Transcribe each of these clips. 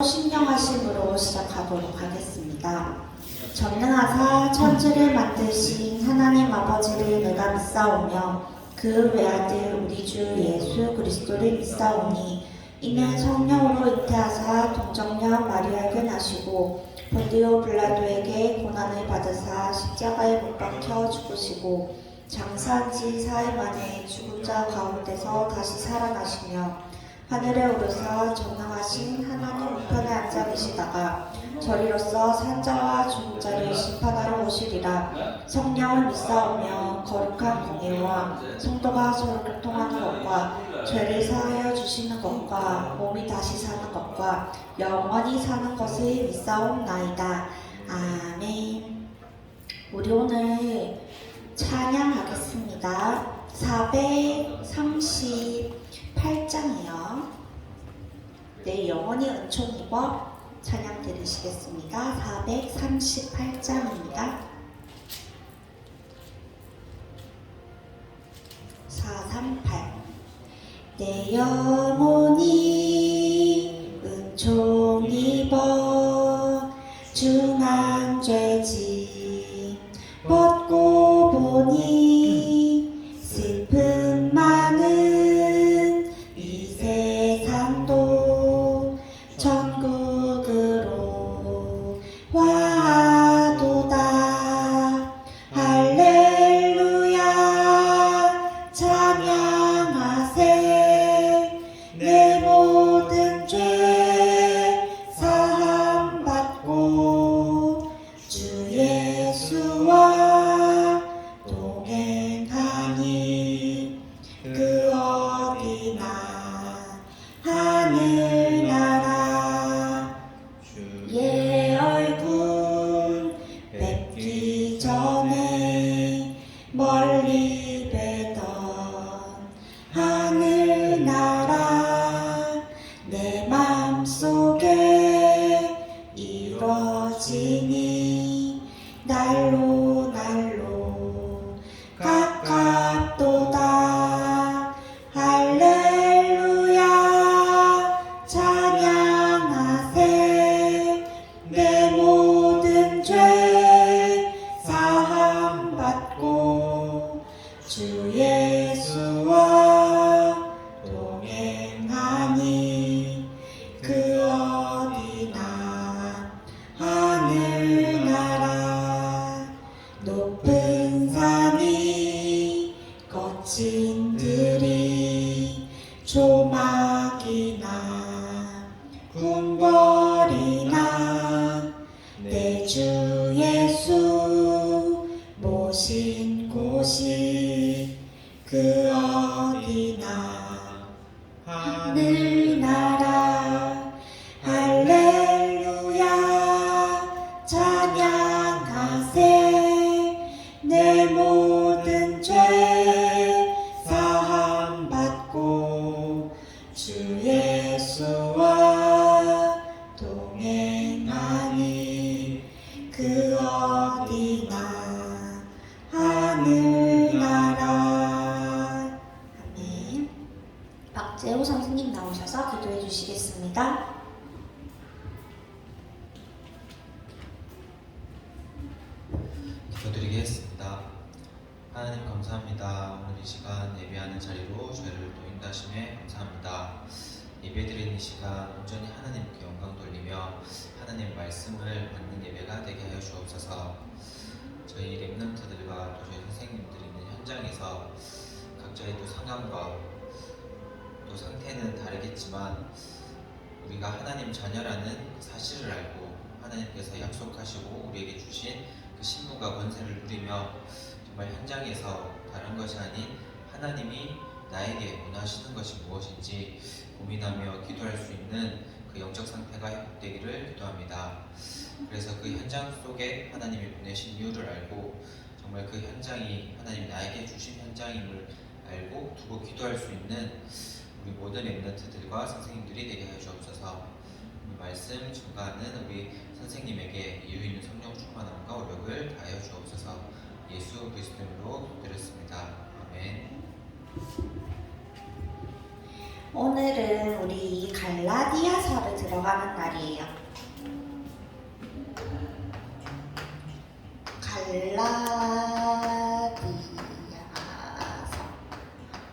신령하심으로 시작하도록 하겠습니다. 전능하사 천지를 만드신 하나님 아버지를 내가 믿사오며 그 외아들 우리 주 예수 그리스도를 믿사오니 이는 성령으로 잉태하사 동정녀 마리아에게 나시고 본디오 빌라도에게 고난을 받으사 십자가에 못 박혀 죽으시고 장사한 지 사흘 만에 죽은 자 가운데서 다시 살아나시며 하늘에 오르사 전능하신 하나님 우편에 앉아 계시다가 저리로서 산자와 죽은 자를 심판하러 오시리라. 성령을 믿사오며 거룩한 공예와 성도가 서로 교통하는 것과 죄를 사하여 주시는 것과 몸이 다시 사는 것과 영원히 사는 것을 믿사옵나이다. 아멘. 우리 오늘 찬양하겠습니다. 438장이요. 네, 영원히 은총 입어 찬양 들으시겠습니다. 438장입니다. 438. 내 영혼이 은총 입어 중한 죄짐 벗고 보니 슬픔 많은 이 세상도 천국으로 와도다. 할렐루야 찬양하세. 내 모든 죄 사함 받고 주 예수와 동행하니 그 어디나 하늘나라. 주의 얼굴 뵙기 전에 멀리 뵈던 하늘나라 내 맘속에 이루어지니 날로 가깝도다. 할렐루야 찬양하세. 내 모든 죄 사함 받고 주 예수와 동행하니 그 어디나 하늘나라. 높은 산이 거친 들이 조막이나 궁궐이나 내 주 예수 모신 곳이 그 어디나 하늘나라. 할렐루야 찬양하세. 내 모든 죄 사함 받고 주 예수와 동행하니 그 어디나 하늘나라. 아멘. 박재호 선생님 나오셔서 기도해 주시겠습니다. 기도드리겠습니다. 하나님 감사합니다. 오늘 이 시간 예배하는 자리로 저희를 또 인도하심에 감사합니다. 예배드리는 이 시간 온전히 하나님께 영광 돌리며 하나님 말씀을 받는 예배가 되게 하여 주옵소서. 저희 랩런트들과 또 저희 선생님들이 있는 현장에서 각자의 또 상황과 또 상태는 다르겠지만 우리가 하나님 자녀라는 사실을 알고 하나님께서 약속하시고 우리에게 주신 그 신분과 권세를 누리며 정말 현장에서 다른 것이 아닌 하나님이 나에게 원하시는 것이 무엇인지 고민하며 기도할 수 있는 그 영적 상태가 회복되기를 기도합니다. 그래서 그 현장 속에 하나님이 보내신 이유를 알고 정말 그 현장이 하나님 나에게 주신 현장임을 알고 두고 기도할 수 있는 우리 모든 랩런트들과 선생님들이 되게 하여 주옵소서. 말씀 전가하는 우리 선생님에게 이유 있는 성령 충만함과 오력을 다하여 주옵소서. 예수 그리스도로 기도드렸습니다. 아멘. 오늘은 우리 이 갈라디아서를 들어가는 날이에요. 갈라디아서.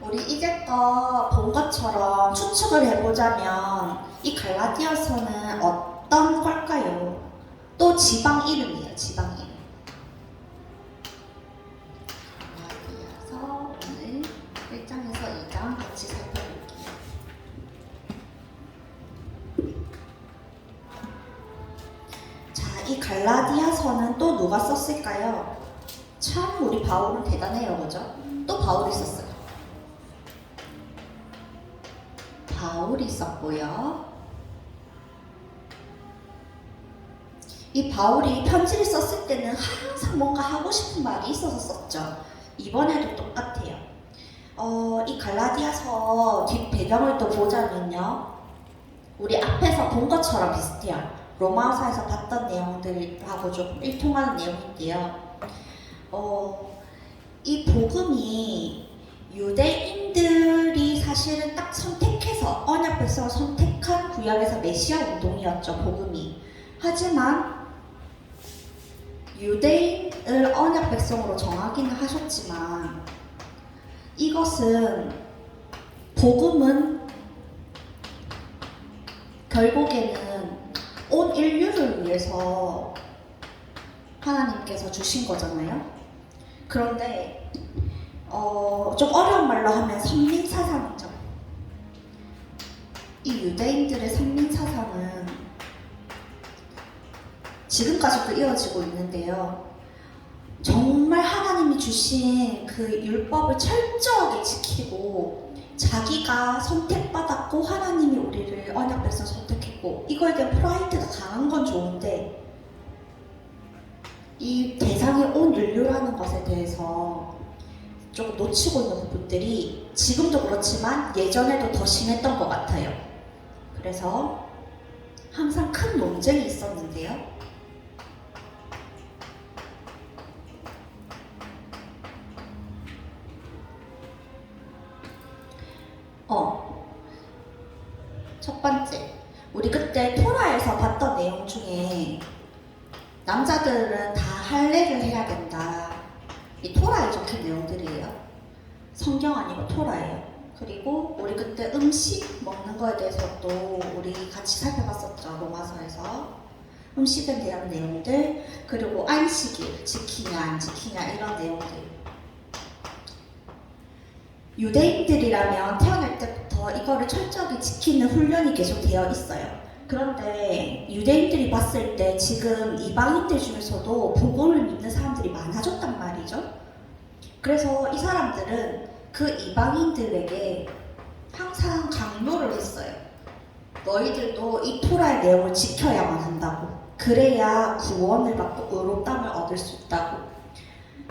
우리 이제껏 본 것처럼 추측을 해보자면 이 갈라디아서는 어떤 걸까요? 또 지방 이름이에요. 지방 이름. 갈라디아서 오늘 1장에서 2장 같이 살펴볼게요. 자, 이 갈라디아서는 또 누가 썼을까요? 참 우리 바울은 대단해요, 그죠? 또 바울이 썼어요. 바울이 썼고요. 이 바울이 편지를 썼을 때는 항상 뭔가 하고 싶은 말이 있어서 썼죠. 이번에도 똑같아요. 이 갈라디아서 뒷 배경을 또 보자면요. 우리 앞에서 본 것처럼 비슷해요. 로마서에서 봤던 내용들하고 좀 일통하는 내용인데요. 이 복음이 유대인들이 사실은 딱 선택해서 언약 백성을 선택한 구약에서 메시아 운동이었죠. 복음이. 하지만 유대인을 언약 백성으로 정하기는 하셨지만 이것은 복음은 결국에는 온 인류를 위해서 하나님께서 주신 거잖아요. 그런데 좀 어려운 말로 하면 선민사상이죠. 이 유대인들의 선민사상은 지금까지도 이어지고 있는데요. 정말 하나님이 주신 그 율법을 철저하게 지키고 자기가 선택받았고 하나님이 우리를 언약 백성 선택했고 이거에 대한 프라이드가 강한 건 좋은데 이 대상이 온 인류라는 것에 대해서 조금 놓치고 있는 부분들이 지금도 그렇지만 예전에도 더 심했던 것 같아요. 그래서 항상 큰 논쟁이 있었는데요. 첫 번째, 우리 그때 토라에서 봤던 내용 중에 남자들은 다 할례를 해야 된다. 이 토라에 적힌 내용들이에요. 성경 아니고 토라예요. 그리고 우리 그때 음식 먹는 거에 대해서도 우리 같이 살펴봤었죠. 로마서에서. 음식에 대한 내용들, 그리고 안식일 지키냐 안 지키냐 이런 내용들. 유대인들이라면 태어날 때부터 이거를 철저하게 지키는 훈련이 계속 되어 있어요. 그런데 유대인들이 봤을 때 지금 이방인들 중에서도 복음을 믿는 사람들이 많아졌단 말이죠. 그래서 이 사람들은 그 이방인들에게 항상 강요를 했어요. 너희들도 이 토라의 내용을 지켜야만 한다고. 그래야 구원을 받고 의롭다함을 얻을 수 있다고.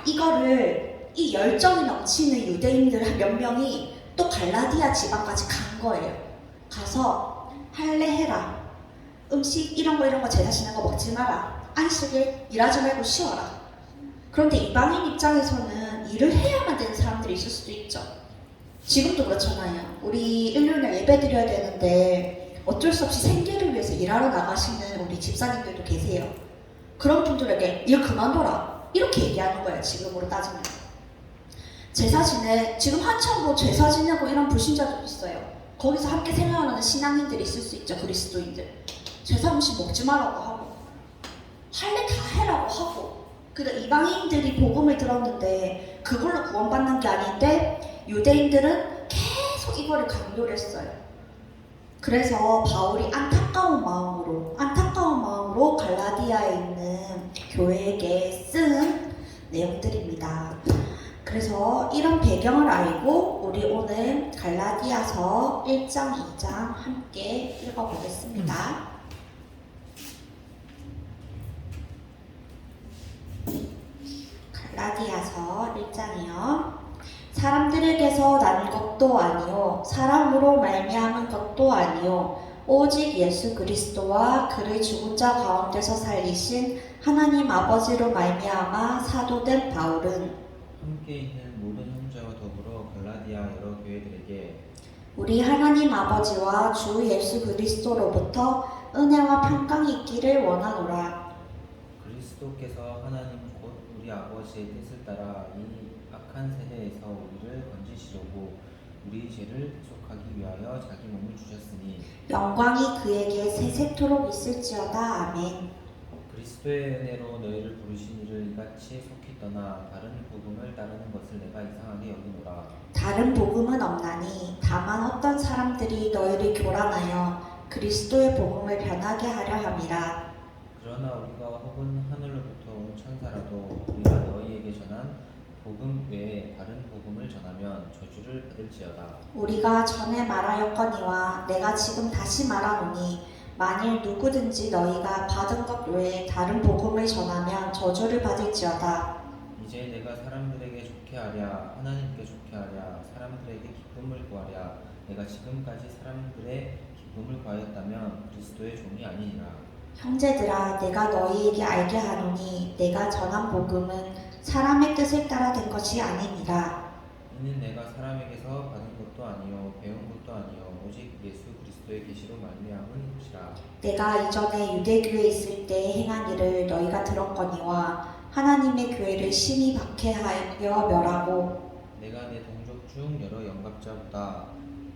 이거를 이 열정이 넘치는 유대인들 몇 명이 또 갈라디아 지방까지 간 거예요. 가서 할례해라. 음식 이런 거 제사 지내는 거 먹지 마라. 안식일 일하지 말고 쉬어라. 그런데 이방인 입장에서는 일을 해야만 되는 사람들이 있을 수도 있죠. 지금도 그렇잖아요. 우리 일요일날 예배 드려야 되는데 어쩔 수 없이 생계를 위해서 일하러 나가시는 우리 집사님들도 계세요. 그런 분들에게 일 그만둬라. 이렇게 얘기하는 거예요. 지금으로 따지면. 제사 지내, 지금 한참 뭐 제사 지내고 이런 불신자도 있어요. 거기서 함께 생활하는 신앙인들이 있을 수 있죠. 그리스도인들. 제사 음식 먹지 말라고 하고 할례 다 해라고 하고 그러니까 이방인들이 복음을 들었는데 그걸로 구원받는 게 아닌데 유대인들은 계속 이거를 강요를 했어요. 그래서 바울이 안타까운 마음으로 갈라디아에 있는 교회에게 쓴 내용들입니다. 그래서 이런 배경을 알고 우리 오늘 갈라디아서 1장, 2장 함께 읽어보겠습니다. 갈라디아서 1장이요. 사람들에게서 난 것도 아니요 사람으로 말미암은 것도 아니요 오직 예수 그리스도와 그를 죽은 자 가운데서 살리신 하나님 아버지로 말미암아 사도된 바울은 함께 있는 모든 형제와 더불어 갈라디아 여러 교회들에게 우리 하나님 아버지와 주 예수 그리스도로부터 은혜와 평강이 있기를 원하노라. 그리스도께서 하나님 곧 우리 아버지의 뜻을 따라 이 악한 세대에서 우리를 건지시려고 우리 죄를 속하기 위하여 자기 몸을 주셨으니 영광이 그에게 세세토록 있을지어다. 아멘. 그리스도의 은혜로 너희를 부르신 이를 이같이 속히 떠나 다른 복음을 따르는 것을 내가 이상하게 여기노라. 다른 복음은 없나니 다만 어떤 사람들이 너희를 교란하여 그리스도의 복음을 변하게 하려 함이라. 그러나 우리가 혹은 하늘로부터 온 천사라도 우리가 너희에게 전한 복음 외에 다른 복음을 전하면 저주를 받을지어다. 우리가 전에 말하였거니와 내가 지금 다시 말하노니 만일 누구든지 너희가 받은 것 외에 다른 복음을 전하면 저주를 받을지어다. 이제 내가 사람들에게 좋게 하랴 하나님께 좋게 하랴 사람들에게 기쁨을 구하랴 내가 지금까지 사람들의 기쁨을 구하였다면 그리스도의 종이 아니니라. 형제들아, 내가 너희에게 알게 하노니 내가 전한 복음은 사람의 뜻을 따라 된 것이 아니니라. 이는 내가 사람에게서 받은 것도 아니요 배운 것도 아니요 오직 예수 그리스도의 계시로 말미암은 것이라. 내가 이전에 유대교에 있을 때 행한 일을 너희가 들었거니와 하나님의 교회를 심히 박해하여 멸하고 내가 내 동족 중 여러 영갑자보다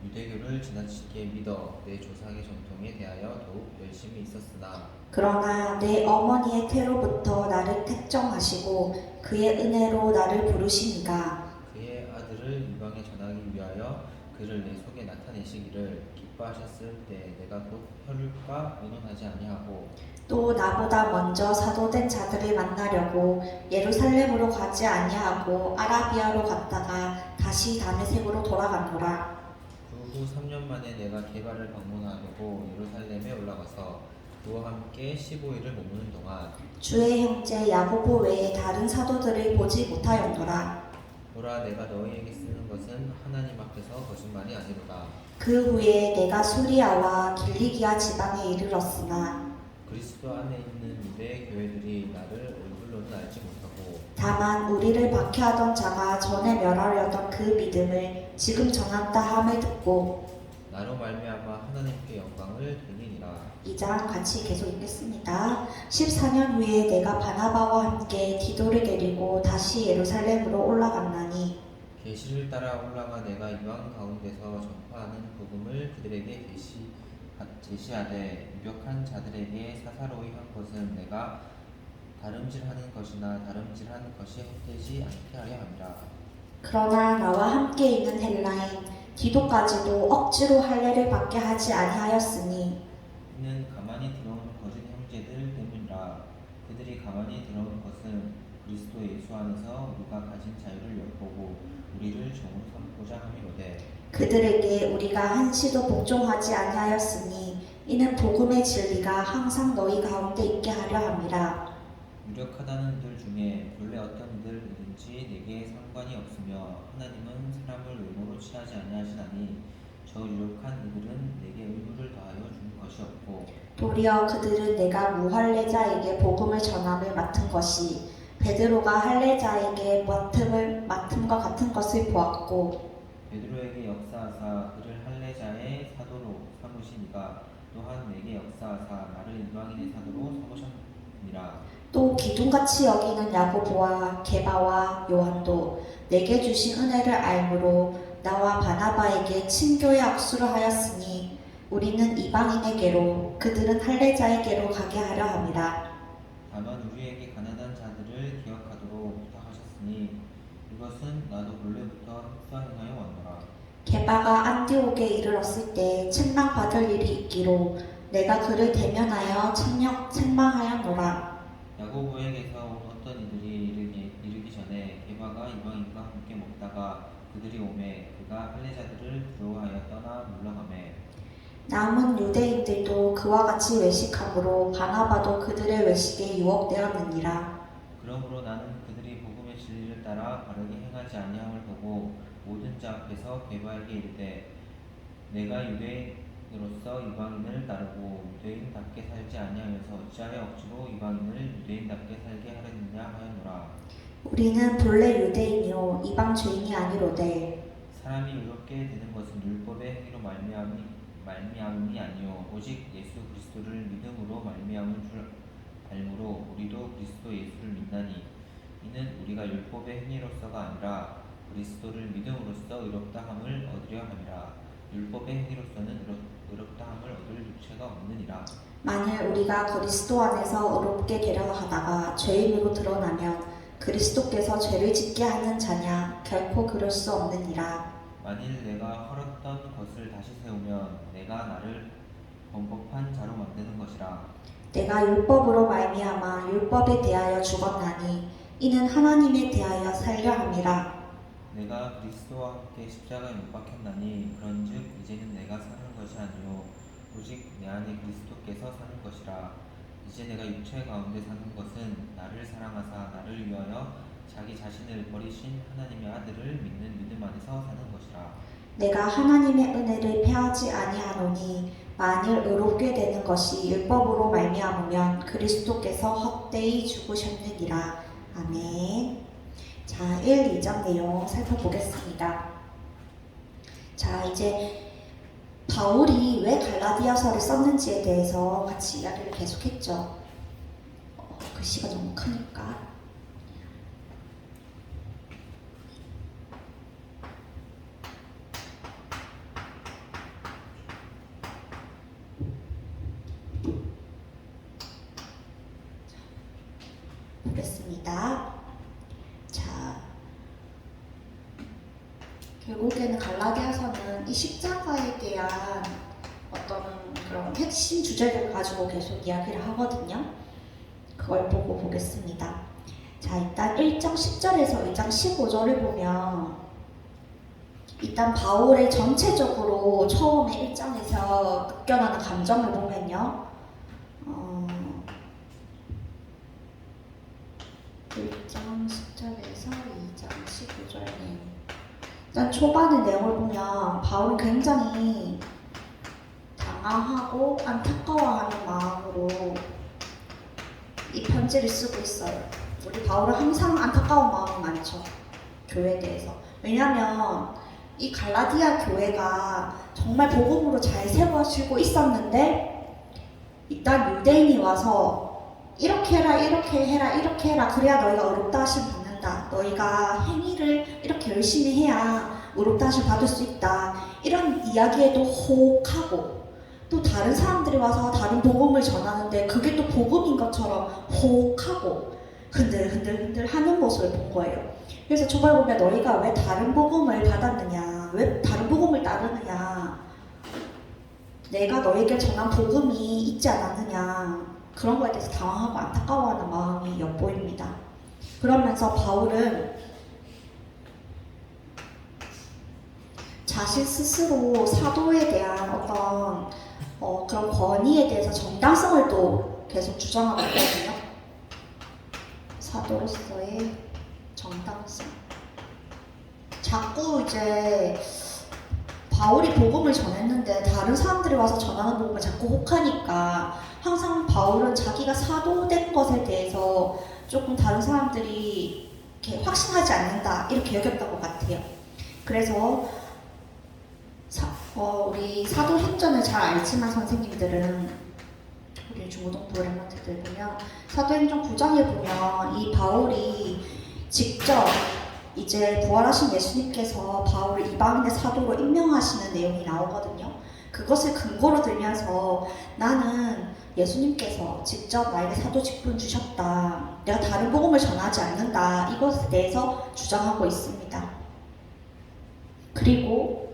유대교를 지나치게 믿어 내 조상의 전통에 대하여 더욱 열심히 있었으나 그러나 내 어머니의 태로부터 나를 택정하시고 그의 은혜로 나를 부르시니가 그의 아들을 이방에 전하기 위하여 그를 내 속에 나타내시기를 기뻐하셨을 때 내가 곧 혈육과 의논하지 아니하고 또 나보다 먼저 사도된 자들을 만나려고 예루살렘으로 가지 아니하고 아라비아로 갔다가 다시 다메섹으로 돌아가노라. 그 후 3년 만에 내가 게바를 방문하려고 예루살렘에 올라가서 그와 함께 15일을 머무는 동안 주의 형제 야고보 외에 다른 사도들을 보지 못하였노라. 보라 내가 너희에게 쓰는 것은 하나님 앞에서 거짓말이 아니로다. 그 후에 내가 수리아와 길리기아 지방에 이르렀으나 그리스도 안에 있는 유대 교회들이 나를 얼굴로는 알지 못하고 다만 우리를 박해하던 자가 전에 멸하려던 그 믿음을 지금 전한다 함을 듣고 나로 말미암아 하나님께 영광을 돌리니라. 2장 같이 계속 읽겠습니다. 14년 후에 내가 바나바와 함께 디도를 데리고 다시 예루살렘으로 올라갔나니 계시를 따라 올라가 내가 이방 가운데서 전파하는 복음을 그들에게 제시하되 유력한 자들에게 사사로이 한 것은 내가 다름질하는 것이나 다름질한 것이 헛되지 않게 하려 함이라. 그러나 나와 함께 있는 헬라인 디도까지도 억지로 할례를 받게 하지 아니하였으니 이는 가만히 들어온 거짓 형제들 때문이라. 그들이 가만히 들어온 것은 그리스도 예수 안에서 우리가 가진 자유를 엿보고 우리를 종으로 삼고자 함이로되 그들에게 우리가 한시도 복종하지 아니하였으니 이는 복음의 진리가 항상 너희 가운데 있게 하려 함이라. 유력하다는 이들 중에 본래 어떤 이들이든지 내게 상관이 없으며 하나님은 사람을 외모로 취하지 아니하시나니 저 유력한 이들은 내게 의무를 더하여 준 것이 없고 도리어 그들은 내가 무할례자에게 복음을 전함을 맡은 것이 베드로가 할례자에게 맡음과 같은 것을 보았고 베드로에게 역사하사 그를 할례자의 사도로 삼으시니가 또한 내게 역사하사 나를 이방인의 사도로 삼으셨느니라. 또 기둥같이 여기는 야고보와 게바와 요한도 내게 주신 은혜를 알므로 나와 바나바에게 친교의 악수를 하였으니 우리는 이방인에게로 그들은 할례자에게로 가게 하려 함이라. 다만 우리에게 가난한 자들을 기억하도록 부탁하셨으니 이것은 나도 본래부터 흡사 행하여 왔노라. 게바가 안디옥에 이르렀을 때 책망받을 일이 있기로 내가 그를 대면하여 책망하였노라. 야고보에게서 온 어떤 이들이 이르기 전에 게바가 이방인과 함께 먹다가 그들이 오매 그가 할례자들을 부러워하여 떠나 물러가매 남은 유대인들도 그와 같이 외식함으로 바나바도 그들의 외식에 유혹되었느니라. 그러므로 나는 그들이 복음의 진리를 따라 바르게 행하지 아니함을 보고 모든 자 앞에서 게바에게 이르되 내가 유대인으로서 이방인을 따르고 유대인답게 살지 아니하면서 어찌하여 억지로 이방인을 유대인답게 살게 하려느냐 하였노라. 우리는 본래 유대인이요 이방 죄인이 아니로되 사람이 의롭게 되는 것은 율법의 행위로 말미암음이 아니요 오직 예수 그리스도를 믿음으로 말미암은 줄 알므로 우리도 그리스도 예수를 믿나니 이는 우리가 율법의 행위로서가 아니라 그리스도를 믿음으로써 의롭다 함을 얻으려 함이라. 율법의 행위로서는 의롭다 함을 얻을 육체가 없느니라. 만일 우리가 그리스도 안에서 의롭게 되려 하다가 죄인으로 드러나면 그리스도께서 죄를 짓게 하는 자냐? 결코 그럴 수 없느니라. 만일 내가 헐었던 것을 다시 세우면 내가 나를 범법한 자로 만드는 것이라. 내가 율법으로 말미암아 율법에 대하여 죽었나니 이는 하나님에 대하여 살려 함이라. 내가 그리스도와 함께 십자가에 못 박혔나니 그런즉 이제는 내가 사는 것이 아니요 오직 내 안에 그리스도께서 사는 것이라. 이제 내가 육체 가운데 사는 것은 나를 사랑하사 나를 위하여 자기 자신을 버리신 하나님의 아들을 믿는 믿음 안에서 사는 것이라. 내가 하나님의 은혜를 패하지 아니하노니 만일 의롭게 되는 것이 율법으로 말미암으면 그리스도께서 헛되이 죽으셨느니라. 아멘. 자, 1, 2장 내용 살펴보겠습니다. 자, 이제 바울이 왜 갈라디아서를 썼는지에 대해서 같이 이야기를 계속했죠. 글씨가 너무 크니까. 보겠습니다. 자, 결국에는 갈라디아서는 이 십자가에 대한 어떤 그런 핵심 주제를 가지고 계속 이야기를 하거든요. 그걸 보고 보겠습니다. 자, 일단 1장 10절에서 2장 15절을 보면 일단 바울의 전체적으로 처음에 1장에서 느껴나는 감정을 보면요. 1장 10절에서 2장 15절에 일단 초반의 내용을 보면 바울은 굉장히 당황하고 안타까워하는 마음으로 이 편지를 쓰고 있어요. 우리 바울은 항상 안타까운 마음이 많죠. 교회에 대해서. 왜냐하면 이 갈라디아 교회가 정말 복음으로 잘 세워지고 있었는데 일단 유대인이 와서 이렇게 해라 이렇게 해라 이렇게 해라 그래야 너희가 의롭다 하심 받는다. 너희가 행위를 이렇게 열심히 해야 의롭다 하심 받을 수 있다. 이런 이야기에도 호혹하고 또 다른 사람들이 와서 다른 복음을 전하는데 그게 또 복음인 것처럼 호혹하고 흔들흔들 하는 모습을 본 거예요. 그래서 초반에 보면 너희가 왜 다른 복음을 받았느냐, 왜 다른 복음을 따르느냐, 내가 너에게 전한 복음이 있지 않았느냐, 그런 거에 대해서 당황하고 안타까워하는 마음이 엿보입니다. 그러면서 바울은 자신 스스로 사도에 대한 어떤 그런 권위에 대해서 정당성을 또 계속 주장하고 있거든요. 사도로서의 정당성. 자꾸 이제 바울이 복음을 전했는데 다른 사람들이 와서 전하는 복음을 자꾸 혹하니까 항상 바울은 자기가 사도된 것에 대해서 조금 다른 사람들이 이렇게 확신하지 않는다 이렇게 여겼던 것 같아요. 그래서 우리 사도행전을 잘 알지만 선생님들은 우리 중고등부 랩런트들 보면 사도행전 9장에 보면 이 바울이 직접 이제 부활하신 예수님께서 바울을 이방인의 사도로 임명하시는 내용이 나오거든요. 그것을 근거로 들면서 나는 예수님께서 직접 나에게 사도 직분 주셨다. 내가 다른 복음을 전하지 않는다. 이것에 대해서 주장하고 있습니다. 그리고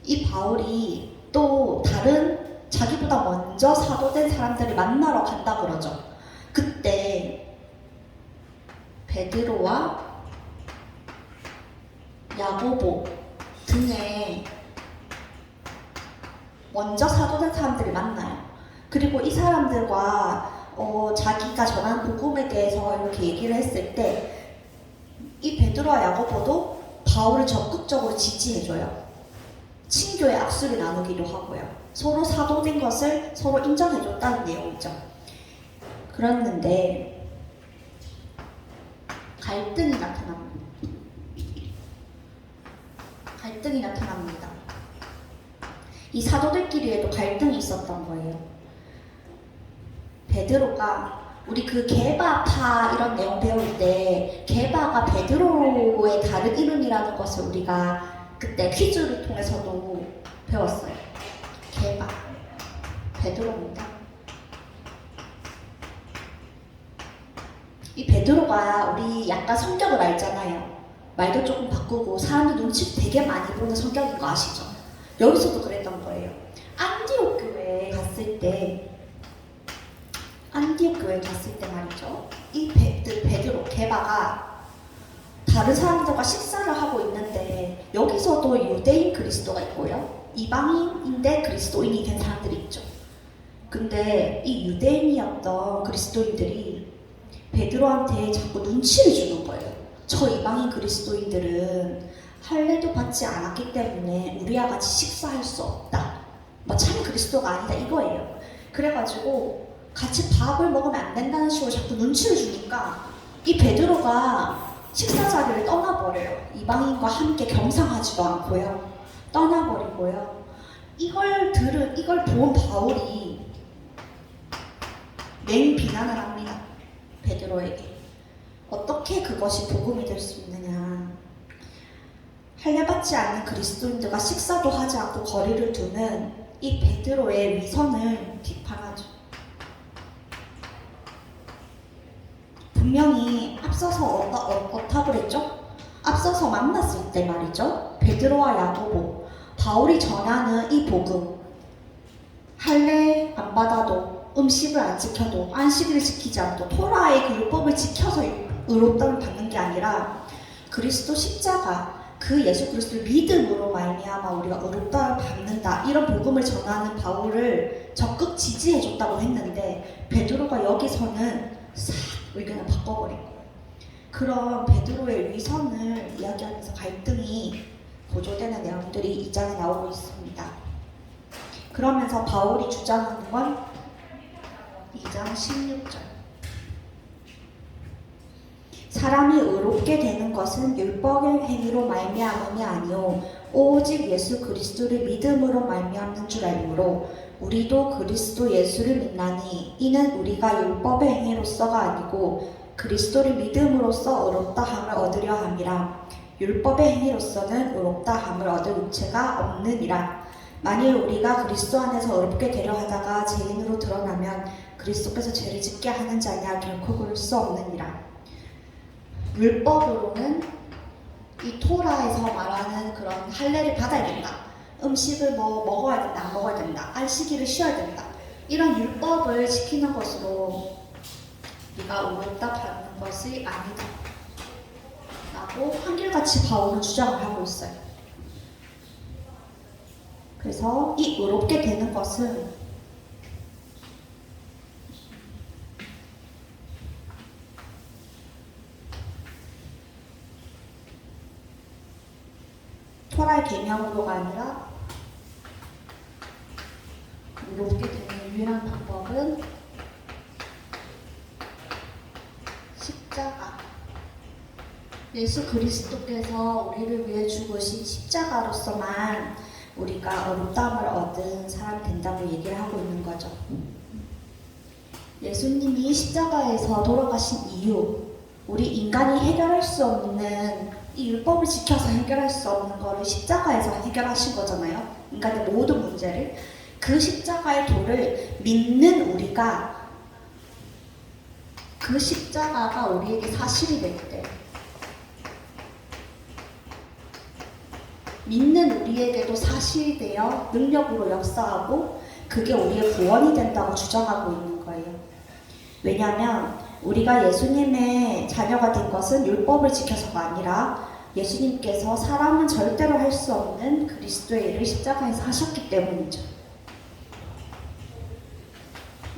이 바울이 또 다른 자기보다 먼저 사도된 사람들을 만나러 간다 그러죠. 그때 베드로와 야고보 등의 먼저 사도된 사람들을 만나요. 그리고 이 사람들과 자기가 전한 복음에 대해서 이렇게 얘기를 했을 때 이 베드로와 야고보도 바울을 적극적으로 지지해줘요. 친교의 악수를 나누기도 하고요. 서로 사도된 것을 서로 인정해줬다는 내용이죠. 그랬는데 갈등이 나타납니다. 갈등이 나타납니다. 이 사도들끼리에도 갈등이 있었던 거예요. 베드로가 우리 그 게바파 이런 내용 배울 때 게바가 베드로의 다른 이름이라는 것을 우리가 그때 퀴즈를 통해서도 배웠어요. 게바, 베드로입니다. 이 베드로가 우리 약간 성격을 알잖아요. 말도 조금 바꾸고 사람들 눈치 되게 많이 보는 성격인 거 아시죠? 여기서도 그랬던 거예요. 안디옥 교회에 갔을 때 말이죠. 이 베드로, 게바가 다른 사람들과 식사를 하고 있는데 여기서도 유대인 그리스도가 있고요. 이방인인데 그리스도인이 된 사람들이 있죠. 근데 이 유대인이었던 그리스도인들이 베드로한테 자꾸 눈치를 주는 거예요. 저 이방인 그리스도인들은 할례도 받지 않았기 때문에 우리와 같이 식사할 수 없다. 참 그리스도가 아니다 이거예요. 그래가지고 같이 밥을 먹으면 안 된다는 식으로 자꾸 눈치를 주니까 이 베드로가 식사 자리를 떠나버려요. 이방인과 함께 겸상하지도 않고요. 떠나버리고요. 이걸 본 바울이 맹 비난을 합니다. 베드로에게. 어떻게 그것이 복음이 될 수 있느냐. 할례받지 않는 그리스도인들과 식사도 하지 않고 거리를 두는 이 베드로의 위선을 비판하죠. 분명히 앞서서 어떻게 그랬죠? 앞서서 만났을 때 말이죠. 베드로와 야고보, 바울이 전하는 이 복음, 할례 안 받아도 음식을 안 지켜도 안식일을 지키지 않고 토라의 그 율법을 지켜서 의롭다를 받는 게 아니라 그리스도 십자가 그 예수 그리스도를 믿음으로 말미암아 우리가 의롭다를 받는다 이런 복음을 전하는 바울을 적극 지지해줬다고 했는데 베드로가 여기서는 싹 의견을 바꿔버린 거예요. 그런 베드로의 위선을 이야기하면서 갈등이 고조되는 내용들이 2장에 나오고 있습니다. 그러면서 바울이 주장하는 건 2장 16절. 사람이 의롭게 되는 것은 율법의 행위로 말미암음이 아니요 오직 예수 그리스도를 믿음으로 말미암는 줄 알므로 우리도 그리스도 예수를 믿나니 이는 우리가 율법의 행위로서가 아니고 그리스도를 믿음으로써 의롭다 함을 얻으려 함이라. 율법의 행위로서는 의롭다 함을 얻을 육체가 없느니라. 만일 우리가 그리스도 안에서 의롭게 되려 하다가 죄인으로 드러나면 그리스도께서 죄를 짓게 하는 자냐 결코 그럴 수 없느니라. 율법으로는 이 토라에서 말하는 그런 할례를 받아야 된다. 음식을 먹어야 된다, 안 먹어야 된다. 안식일을 쉬어야 된다. 이런 율법을 지키는 것으로 네가 의롭다 받는 것이 아니다. 라고 한결같이 바울은 주장을 하고 있어요. 그래서 이 의롭게 되는 것은 토라의 계명으로가 아니라 의롭게 되는 유일한 방법은 십자가. 예수 그리스도께서 우리를 위해 죽으신 십자가로서만 우리가 의롭다함을 얻은 사람이 된다고 얘기를 하고 있는 거죠. 예수님이 십자가에서 돌아가신 이유, 우리 인간이 해결할 수 없는 이 율법을 지켜서 해결할 수 없는 거를 십자가에서 해결하신 거잖아요. 인간의 모든 문제를. 그 십자가의 도를 믿는 우리가 그 십자가가 우리에게 사실이 될 때 믿는 우리에게도 사실이 되어 능력으로 역사하고 그게 우리의 구원이 된다고 주장하고 있는 거예요. 왜냐하면 우리가 예수님의 자녀가 된 것은 율법을 지켜서가 아니라 예수님께서 사람은 절대로 할 수 없는 그리스도의 일을 십자가에서 하셨기 때문이죠.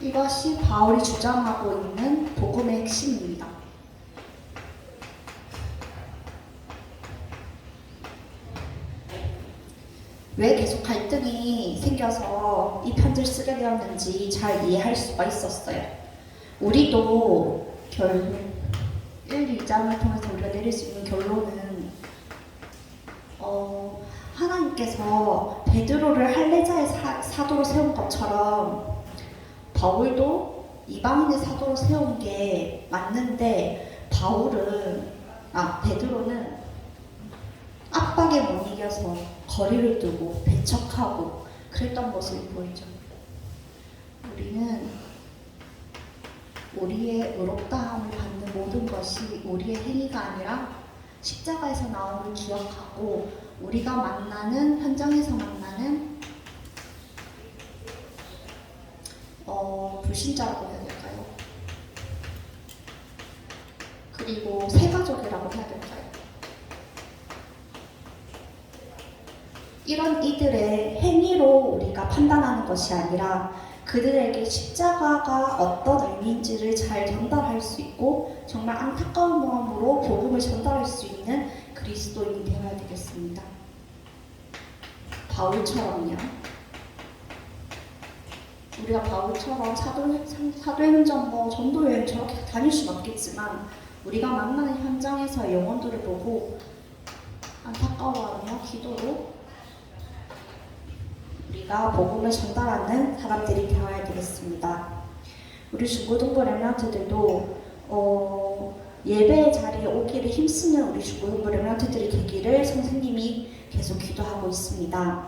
이것이 바울이 주장하고 있는 복음의 핵심입니다. 왜 계속 갈등이 생겨서 이 편지를 쓰게 되었는지 잘 이해할 수가 있었어요. 우리도 1, 2장을 통해서 우리가 내릴 수 있는 결론은 하나님께서 베드로를 할례자의 사도로 세운 것처럼 바울도 이방인의 사도로 세운 게 맞는데 베드로는 압박에 못 이겨서 거리를 두고 배척하고 그랬던 모습이 보이죠. 우리는 우리의 의롭다함을 받는 모든 것이 우리의 행위가 아니라 십자가에서 나옴을 기억하고 우리가 만나는 현장에서 만나는 불신자라고 해야 될까요? 그리고 새가족이라고 해야 될까요? 이런 이들의 행위로 우리가 판단하는 것이 아니라 그들에게 십자가가 어떤 의미인지를 잘 전달할 수 있고 정말 안타까운 마음으로 복음을 전달할 수 있는 그리스도인이 되어야 되겠습니다. 바울처럼요. 우리가 바울처럼 사도행전 전도여행 저렇게 다닐 수는 없겠지만 우리가 만나는 현장에서 영혼들을 보고 안타까워하며 기도로 우리가 복음을 전달하는 사람들이 되어야 되겠습니다. 우리 중고등부 렘넌트들도 예배의 자리에 오기를 힘쓰는 우리 중고등부 렘넌트들이 되기를 선생님이 계속 기도하고 있습니다.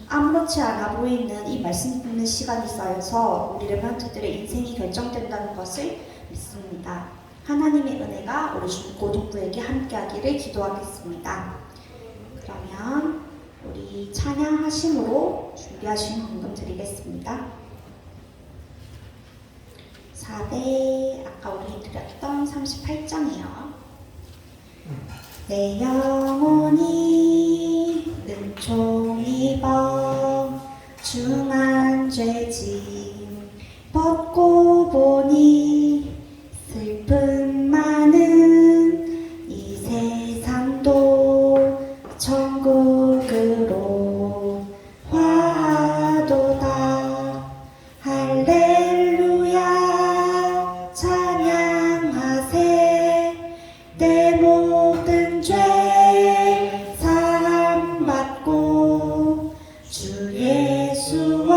아무렇지 않아 보이는 이 말씀 듣는 시간이 쌓여서 우리 렘넌트들의 인생이 결정된다는 것을 믿습니다. 하나님의 은혜가 우리 중고등부에게 함께하기를 기도하겠습니다. 그러면 우리 찬양하심으로 준비하신 헌금 드리겠습니다. 4대 아까 우리 드렸던 38장이요. 내 영혼이 은총 입어 중한 죄짐 벗고 보니 슬픔 많은 이 세상도 천국으로 화도다. 할렐루야 찬양하세. 내 모든 죄 사함받고 주 예수와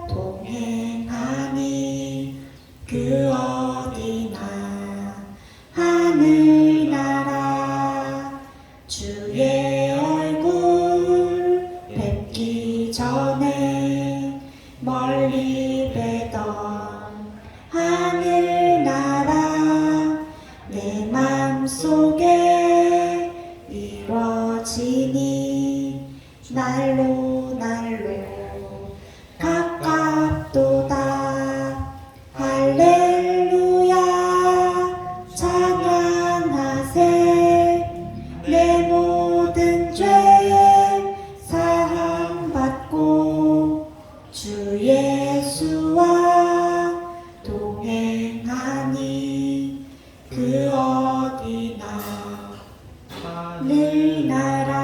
동행하니 그 어디나 하늘나라. 주의 얼굴 뵙기 전에 멀리 뵈던 하늘나라. 내 맘속에 이루어지니 날로 가깝도다. 할렐루야 찬양하세. 내 모든 죄 사함받고 주 예수와 동행하니 그 어디나 하늘나라.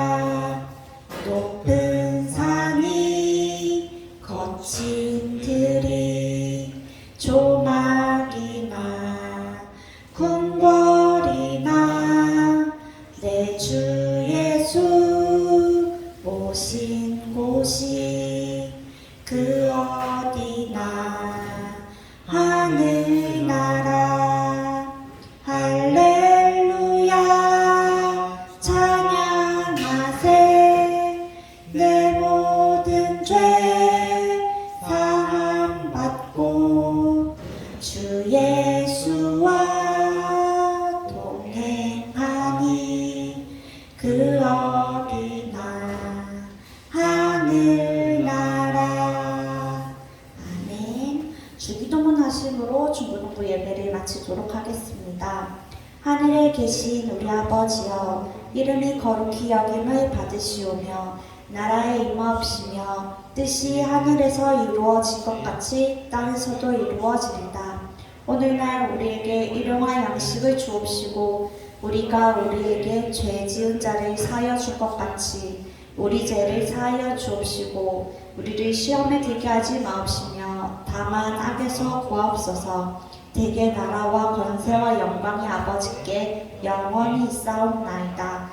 높은 산이 거친 들이 조막이나 궁궐이나 내 주 예수 오신 곳이 그 어디나 하늘나라. 할렐루야 찬양하세. 내 모든 죄 사함받고 주 예수와 동행하니 그 어디나 하늘나라. 아멘. 주기도문 하심으로 중고등부 예배를 마치도록 하겠습니다. 하늘에 계신 우리 아버지여, 이름이 거룩히 여김을 받으시오며 나라에 임하옵시며 뜻이 하늘에서 이루어진 것 같이 땅에서도 이루어지리다. 오늘날 우리에게 일용할 양식을 주옵시고 우리가 우리에게 죄 지은 자를 사하여 줄 것 같이 우리 죄를 사하여 주옵시고 우리를 시험에 들게 하지 마옵시며 다만 악에서 구하옵소서. 대개 나라와 권세와 영광의 아버지께 영원히 있사옵나이다.